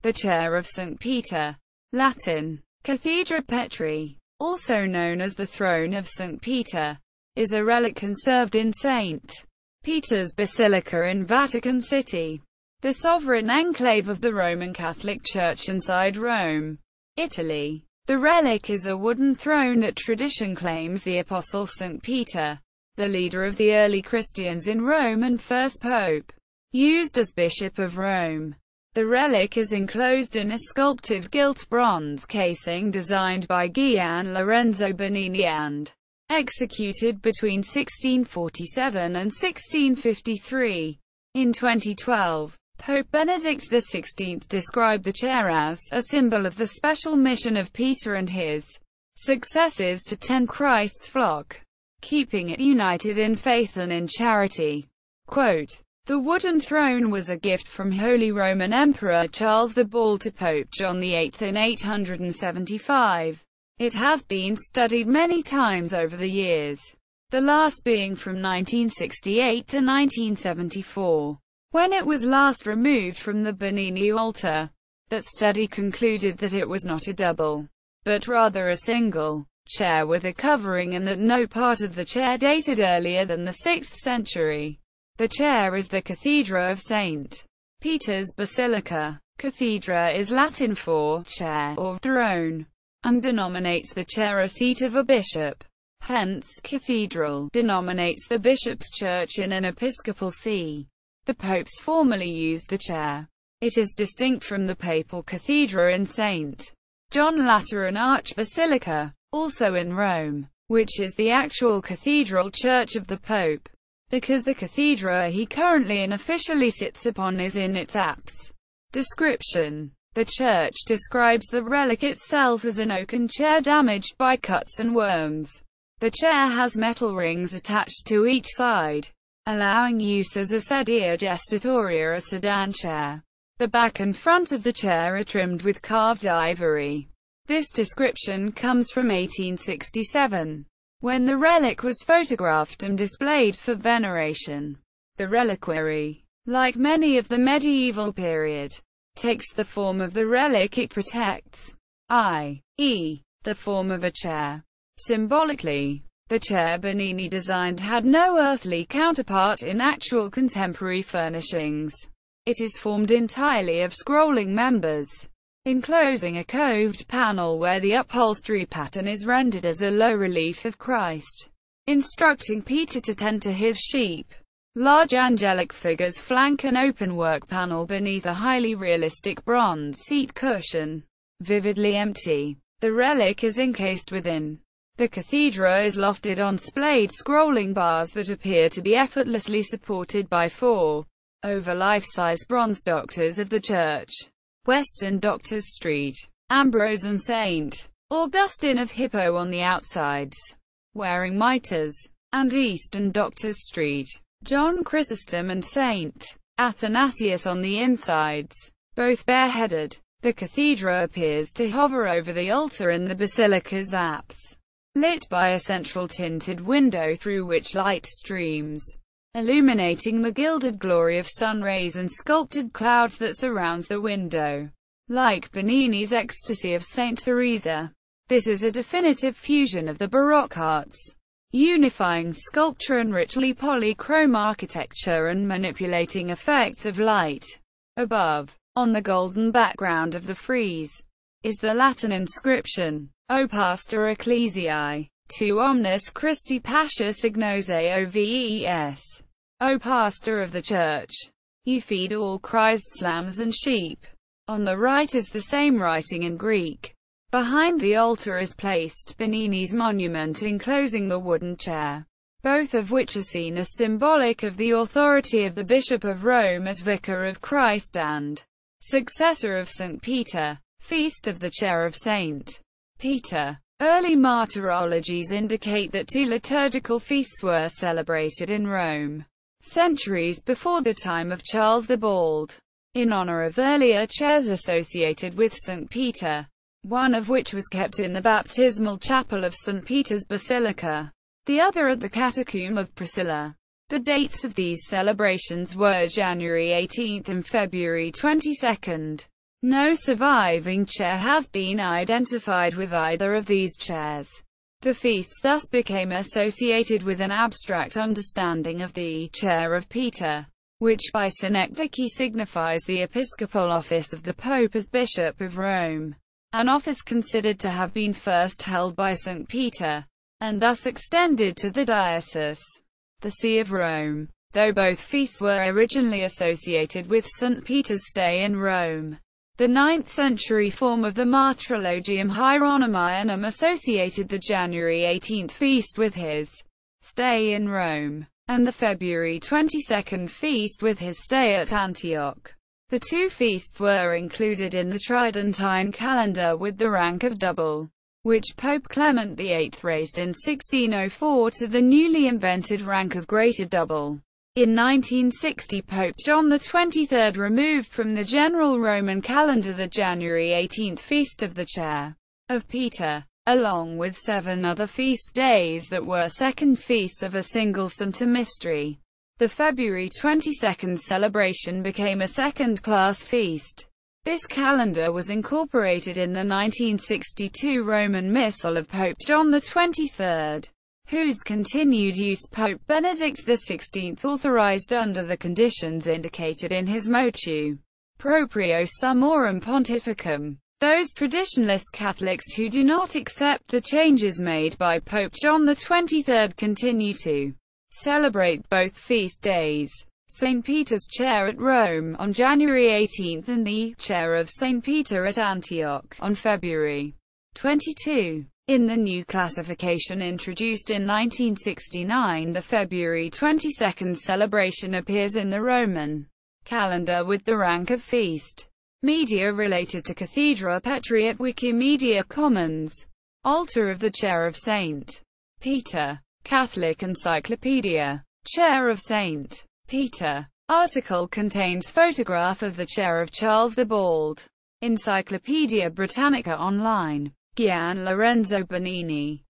The chair of St. Peter, Latin, Cathedra Petri, also known as the throne of St. Peter, is a relic conserved in St. Peter's Basilica in Vatican City, the sovereign enclave of the Roman Catholic Church inside Rome, Italy. The relic is a wooden throne that tradition claims the Apostle St. Peter, the leader of the early Christians in Rome and first pope, used as Bishop of Rome. The relic is enclosed in a sculpted gilt bronze casing designed by Gian Lorenzo Bernini and executed between 1647 and 1653. In 2012, Pope Benedict XVI described the chair as a symbol of the special mission of Peter and his successors to tend Christ's flock, keeping it united in faith and in charity. Quote, "The wooden throne was a gift from Holy Roman Emperor Charles the Bald to Pope John VIII in 875. It has been studied many times over the years, the last being from 1968 to 1974. When it was last removed from the Bernini altar. That study concluded that it was not a double, but rather a single chair with a covering, and that no part of the chair dated earlier than the 6th century. The chair is the Cathedra of St. Peter's Basilica. Cathedra is Latin for chair or throne, and denominates the chair a seat of a bishop. Hence, cathedral denominates the bishop's church in an episcopal see. The popes formerly used the chair. It is distinct from the papal cathedra in St. John Lateran Archbasilica, also in Rome, which is the actual cathedral church of the pope, because the cathedra he currently and officially sits upon is in its apse. Description: the church describes the relic itself as an oaken chair damaged by cuts and worms. The chair has metal rings attached to each side, allowing use as a sedia gestatoria, a sedan chair. The back and front of the chair are trimmed with carved ivory. This description comes from 1867, when the relic was photographed and displayed for veneration. The reliquary, like many of the medieval period, takes the form of the relic it protects, i.e., the form of a chair. Symbolically, the chair Bernini designed had no earthly counterpart in actual contemporary furnishings. It is formed entirely of scrolling members, enclosing a coved panel where the upholstery pattern is rendered as a low relief of Christ, instructing Peter to tend to his sheep. Large angelic figures flank an open-work panel beneath a highly realistic bronze seat cushion, vividly empty. The relic is encased within. The cathedra is lofted on splayed scrolling bars that appear to be effortlessly supported by 4 over life-size bronze doctors of the church. Western Doctors Street, Ambrose and St. Augustine of Hippo on the outsides, wearing mitres, and Eastern Doctors Street, John Chrysostom and St. Athanasius on the insides, both bareheaded. The cathedra appears to hover over the altar in the basilica's apse, lit by a central tinted window through which light streams, illuminating the gilded glory of sun rays and sculpted clouds that surrounds the window. Like Bernini's Ecstasy of St. Teresa, this is a definitive fusion of the Baroque arts, unifying sculpture and richly polychrome architecture and manipulating effects of light. Above, on the golden background of the frieze, is the Latin inscription, O Pastor Ecclesiae, tu omnis Christi Pascha Signos Aoves. O Pastor of the Church, you feed all Christ's lambs and sheep. On the right is the same writing in Greek. Behind the altar is placed Bernini's monument enclosing the wooden chair, both of which are seen as symbolic of the authority of the Bishop of Rome as Vicar of Christ and successor of St. Peter. Feast of the Chair of St. Peter. Early martyrologies indicate that 2 liturgical feasts were celebrated in Rome, centuries before the time of Charles the Bald, in honor of earlier chairs associated with St. Peter, one of which was kept in the baptismal chapel of St. Peter's Basilica, the other at the Catacomb of Priscilla. The dates of these celebrations were January 18 and February 22. No surviving chair has been identified with either of these chairs. The feasts thus became associated with an abstract understanding of the chair of Peter, which by synecdoche signifies the episcopal office of the Pope as Bishop of Rome, an office considered to have been first held by St. Peter, and thus extended to the diocese, the See of Rome. Though both feasts were originally associated with St. Peter's stay in Rome, the 9th-century form of the Martyrologium Hieronymianum associated the January 18 feast with his stay in Rome, and the February 22 feast with his stay at Antioch. The two feasts were included in the Tridentine calendar with the rank of double, which Pope Clement VIII raised in 1604 to the newly invented rank of greater double. In 1960, Pope John XXIII removed from the general Roman calendar the January 18 feast of the Chair of Peter, along with 7 other feast days that were second feasts of a single saint or mystery. The February 22 celebration became a second-class feast. This calendar was incorporated in the 1962 Roman Missal of Pope John XXIII, whose continued use Pope Benedict XVI authorized under the conditions indicated in his motu proprio Summorum Pontificum. Those traditionalist Catholics who do not accept the changes made by Pope John XXIII continue to celebrate both feast days. St. Peter's Chair at Rome on January 18 and the Chair of St. Peter at Antioch on February 22. In the new classification introduced in 1969, the February 22 celebration appears in the Roman calendar with the rank of feast. Media related to Cathedra Petri at Wikimedia Commons. Altar of the Chair of St. Peter. Catholic Encyclopedia. Chair of St. Peter. Article contains photograph of the Chair of Charles the Bald. Encyclopedia Britannica Online. Gian Lorenzo Bernini.